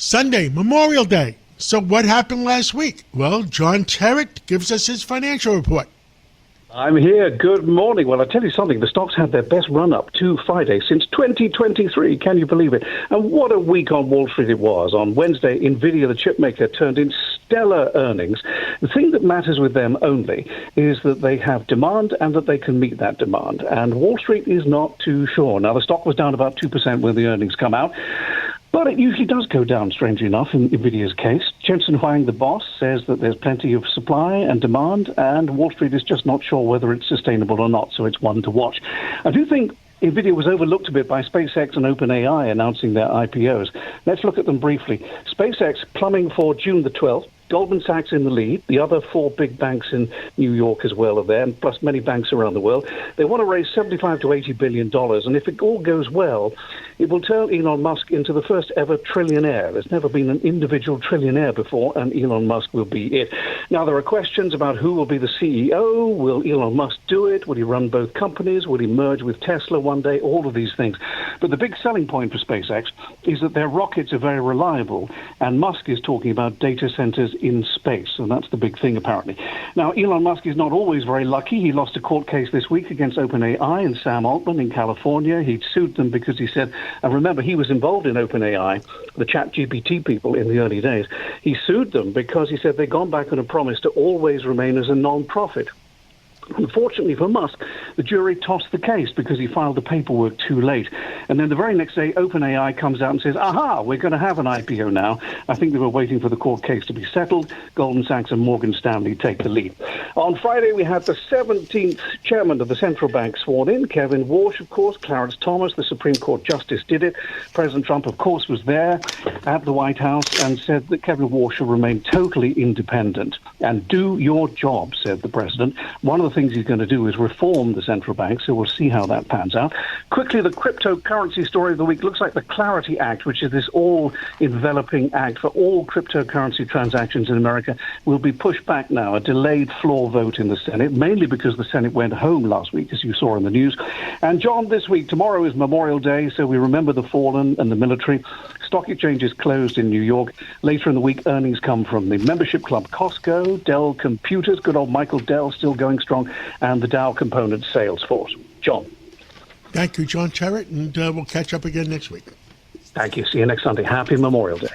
Sunday, Memorial Day. So what happened last week? Well, John Terrett gives us his financial report. I'm here. Good morning. Well, I'll tell you something. The stocks had their best run-up to Friday since 2023. Can you believe it? And what a week on Wall Street it was. On Wednesday, NVIDIA, the chip maker, turned in stellar earnings. The thing that matters with them only is that they have demand and that they can meet that demand. And Wall Street is not too sure. Now, the stock was down about 2% when the earnings come out. But it usually does go down, strangely enough, in NVIDIA's case. Jensen Huang, the boss, says that there's plenty of supply and demand, and Wall Street is just not sure whether it's sustainable or not, so it's one to watch. I do think NVIDIA was overlooked a bit by SpaceX and OpenAI announcing their IPOs. Let's look at them briefly. SpaceX plumbing for June the 12th. Goldman Sachs in the lead. The other four big banks in New York as well are there, and plus many banks around the world. They want to raise $75 to $80 billion, and if it all goes well, it will turn Elon Musk into the first ever trillionaire. There's never been an individual trillionaire before, and Elon Musk will be it. Now, there are questions about who will be the CEO. Will Elon Musk do it? Will he run both companies? Will he merge with Tesla one day? All of these things. But the big selling point for SpaceX is that their rockets are very reliable, and Musk is talking about data centers in space, and that's the big thing, apparently. Now, Elon Musk is not always very lucky. He lost a court case this week against OpenAI and Sam Altman in California. He sued them because he said, and remember, he was involved in OpenAI, the ChatGPT people in the early days. He sued them because he said they'd gone back on a promise to always remain as a non-profit. Unfortunately for Musk, the jury tossed the case because he filed the paperwork too late. And then the very next day, OpenAI comes out and says, aha, we're going to have an IPO now. I think they were waiting for the court case to be settled. Goldman Sachs and Morgan Stanley take the lead. On Friday, we had the 17th chairman of the central bank sworn in, Kevin Warsh, of course. Clarence Thomas, the Supreme Court justice, did it. President Trump, of course, was there at the White House and said that Kevin Warsh should remain totally independent. And do your job, said the president. One of the things he's going to do is reform the central bank, so we'll see how that pans out. Quickly, the cryptocurrency story of the week looks like the Clarity Act, which is this all-enveloping act for all cryptocurrency transactions in America, will be pushed back now, a delayed floor vote in the Senate, mainly because the Senate went home last week, as you saw in the news. And John, this week, tomorrow is Memorial Day, so we remember the fallen and the military. Stock exchanges closed in New York. Later in the week, earnings come from the membership club Costco, Dell Computers, good old Michael Dell still going strong, and the Dow Component Salesforce. John. Thank you, John Terrett, and we'll catch up again next week. Thank you. See you next Sunday. Happy Memorial Day.